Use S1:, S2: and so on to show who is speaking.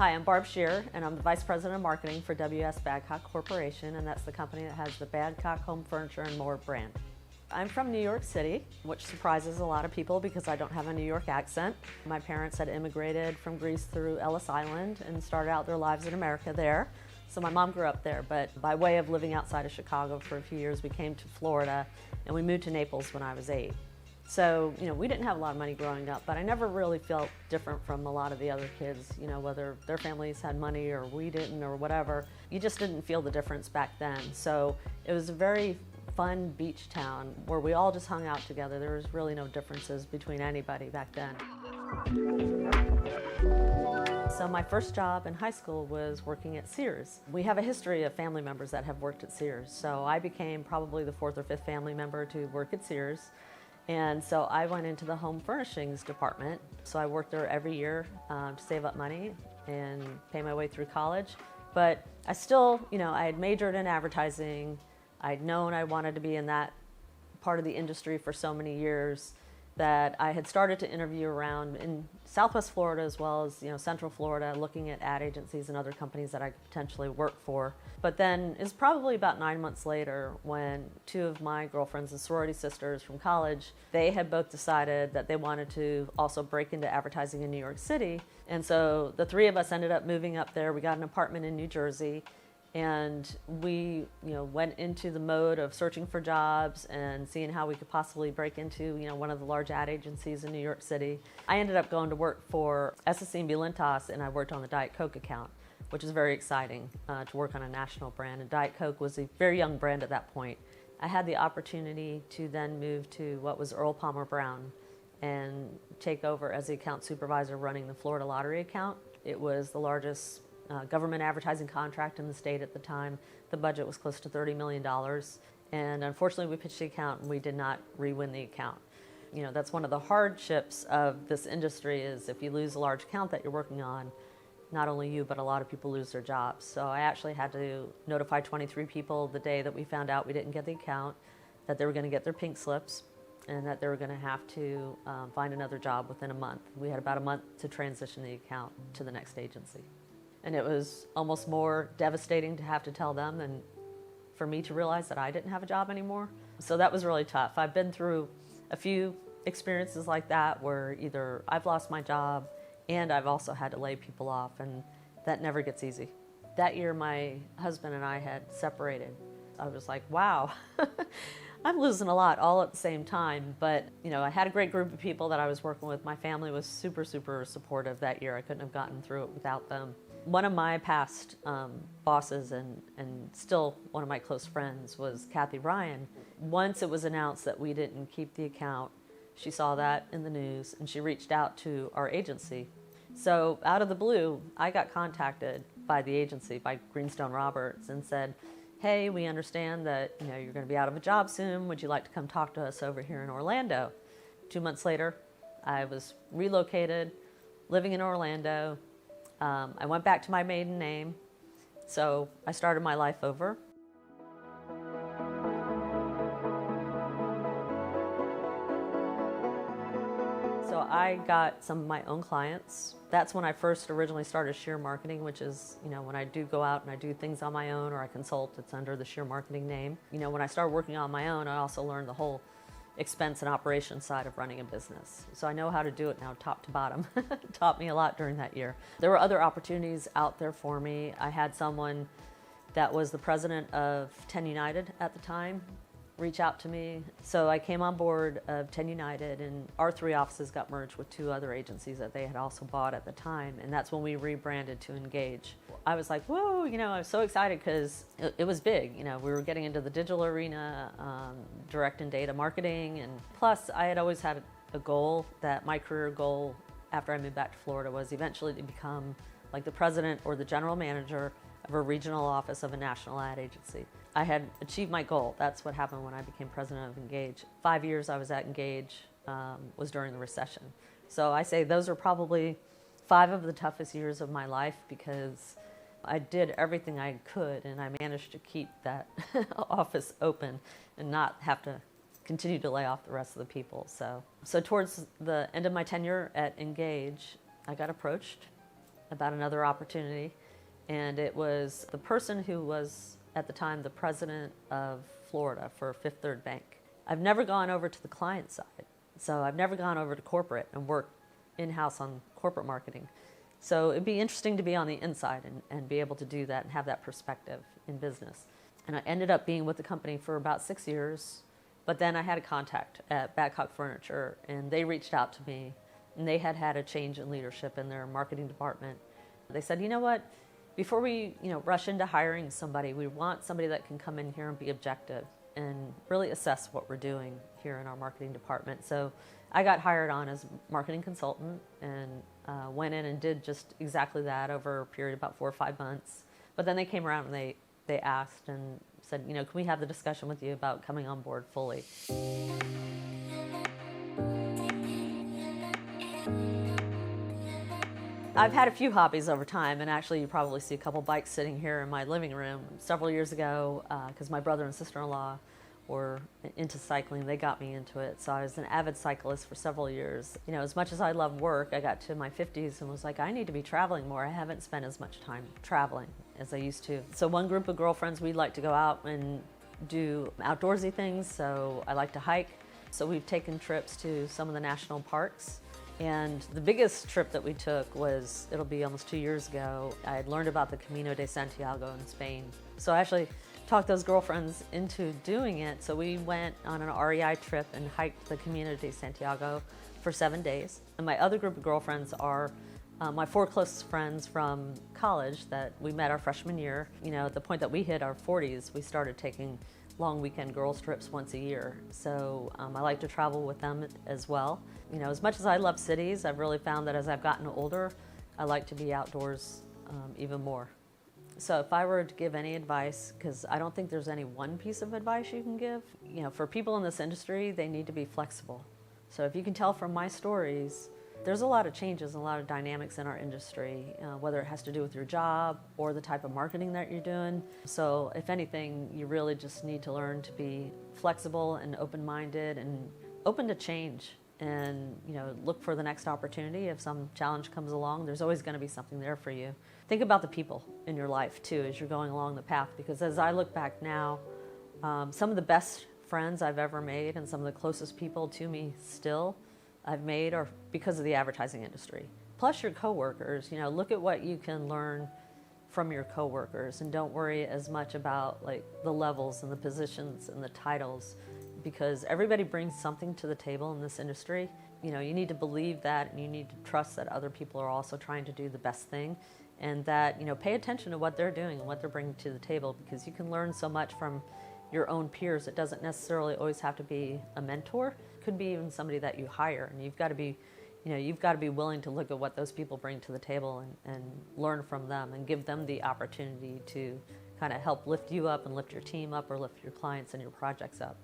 S1: Hi, I'm Barb Scherer, and I'm the Vice President of Marketing for WS Badcock Corporation, and that's the company that has the Badcock Home Furniture and More brand. I'm from New York City, which surprises a lot of people because I don't have a New York accent. My parents had immigrated from Greece through Ellis Island and started out their lives in America there. So my mom grew up there, but by way of living outside of Chicago for a few years, we came to Florida, and we moved to Naples when I was 8. So, we didn't have a lot of money growing up, but I never really felt different from a lot of the other kids, whether their families had money or we didn't or whatever. You just didn't feel the difference back then. So it was a very fun beach town where we all just hung out together. There was really no differences between anybody back then. So my first job in high school was working at Sears. We have a history of family members that have worked at Sears. So I became probably the 4th or 5th family member to work at Sears. And so I went into the home furnishings department. So I worked there every year to save up money and pay my way through college. But I still, I had majored in advertising. I'd known I wanted to be in that part of the industry for so many years that I had started to interview around in Southwest Florida as well as Central Florida, looking at ad agencies and other companies that I could potentially work for. But then it's probably about 9 months later when 2 of my girlfriends and sorority sisters from college, they had both decided that they wanted to also break into advertising in New York City. And so the 3 of us ended up moving up there. We got an apartment in New Jersey. And we, went into the mode of searching for jobs and seeing how we could possibly break into, one of the large ad agencies in New York City. I ended up going to work for SSC Lintas, and I worked on the Diet Coke account, which is very exciting to work on a national brand. And Diet Coke was a very young brand at that point. I had the opportunity to then move to what was Earl Palmer Brown and take over as the account supervisor running the Florida Lottery account. It was the largest government advertising contract in the state at the time. The budget was close to $30 million. And unfortunately, we pitched the account and we did not re-win the account. That's one of the hardships of this industry is if you lose a large account that you're working on, not only you, but a lot of people lose their jobs. So I actually had to notify 23 people the day that we found out we didn't get the account, that they were going to get their pink slips, and that they were going to have to find another job within a month. We had about a month to transition the account to the next agency. And it was almost more devastating to have to tell them than for me to realize that I didn't have a job anymore. So that was really tough. I've been through a few experiences like that where either I've lost my job and I've also had to lay people off, and that never gets easy. That year, my husband and I had separated. I was like, wow, I'm losing a lot all at the same time. But, I had a great group of people that I was working with. My family was super, super supportive that year. I couldn't have gotten through it without them. One of my past bosses and still one of my close friends was Kathy Ryan. Once it was announced that we didn't keep the account, she saw that in the news and she reached out to our agency. So out of the blue, I got contacted by the agency, by Greenstone Roberts, and said, hey, we understand that you're going to be out of a job soon. Would you like to come talk to us over here in Orlando? 2 months later, I was relocated, living in Orlando. I went back to my maiden name, so I started my life over. So I got some of my own clients. That's when I first originally started Scherer Marketing, which is, when I do go out and I do things on my own or I consult, it's under the Scherer Marketing name. When I started working on my own, I also learned the whole expense and operations side of running a business. So I know how to do it now top to bottom. It taught me a lot during that year. There were other opportunities out there for me. I had someone that was the president of 10 United at the time reach out to me. So I came on board of 10 United, and our 3 offices got merged with 2 other agencies that they had also bought at the time, and that's when we rebranded to Engage. I was like, whoa, I was so excited because it was big. We were getting into the digital arena, direct and data marketing, and plus I had always had a goal that my career goal after I moved back to Florida was eventually to become like the president or the general manager of a regional office of a national ad agency. I had achieved my goal. That's what happened when I became president of Engage. 5 years I was at Engage was during the recession. So I say those are probably 5 of the toughest years of my life because I did everything I could and I managed to keep that office open and not have to continue to lay off the rest of the people. So towards the end of my tenure at Engage, I got approached about another opportunity, and it was the person who was at the time the president of Florida for Fifth Third Bank. I've never gone over to the client side, so I've never gone over to corporate and worked in-house on corporate marketing. So it'd be interesting to be on the inside and be able to do that and have that perspective in business. And I ended up being with the company for about 6 years, but then I had a contact at Badcock Furniture, and they reached out to me, and they had had a change in leadership in their marketing department. They said, you know what, before we rush into hiring somebody, we want somebody that can come in here and be objective and really assess what we're doing here in our marketing department. So I got hired on as marketing consultant and went in and did just exactly that over a period of about 4 or 5 months. But then they came around and they asked and said, can we have the discussion with you about coming on board fully? I've had a few hobbies over time, and actually you probably see a couple bikes sitting here in my living room. Several years ago, because my brother and sister-in-law were into cycling, they got me into it. So I was an avid cyclist for several years. As much as I love work, I got to my 50s and was like, I need to be traveling more. I haven't spent as much time traveling as I used to. So one group of girlfriends, we'd like to go out and do outdoorsy things, so I like to hike. So we've taken trips to some of the national parks. And the biggest trip that we took was, it'll be almost 2 years ago, I had learned about the Camino de Santiago in Spain. So I actually talked those girlfriends into doing it. So we went on an REI trip and hiked the Camino de Santiago for 7 days. And my other group of girlfriends are my 4 closest friends from college that we met our freshman year. At the point that we hit our 40s, we started taking long weekend girls trips once a year. So I like to travel with them as well. As much as I love cities, I've really found that as I've gotten older, I like to be outdoors even more. So if I were to give any advice, because I don't think there's any one piece of advice you can give, for people in this industry, they need to be flexible. So if you can tell from my stories, there's a lot of changes and a lot of dynamics in our industry, whether it has to do with your job or the type of marketing that you're doing. So if anything, you really just need to learn to be flexible and open-minded and open to change, and look for the next opportunity. If some challenge comes along, there's always going to be something there for you. Think about the people in your life too as you're going along the path, because as I look back now, some of the best friends I've ever made and some of the closest people to me still I've made are because of the advertising industry. Plus your coworkers, look at what you can learn from your coworkers, and don't worry as much about like the levels and the positions and the titles, because everybody brings something to the table in this industry. You need to believe that, and you need to trust that other people are also trying to do the best thing, and that, pay attention to what they're doing and what they're bringing to the table, because you can learn so much from your own peers. It doesn't necessarily always have to be a mentor. It could be even somebody that you hire, and you've got to be willing to look at what those people bring to the table and learn from them and give them the opportunity to kind of help lift you up and lift your team up or lift your clients and your projects up.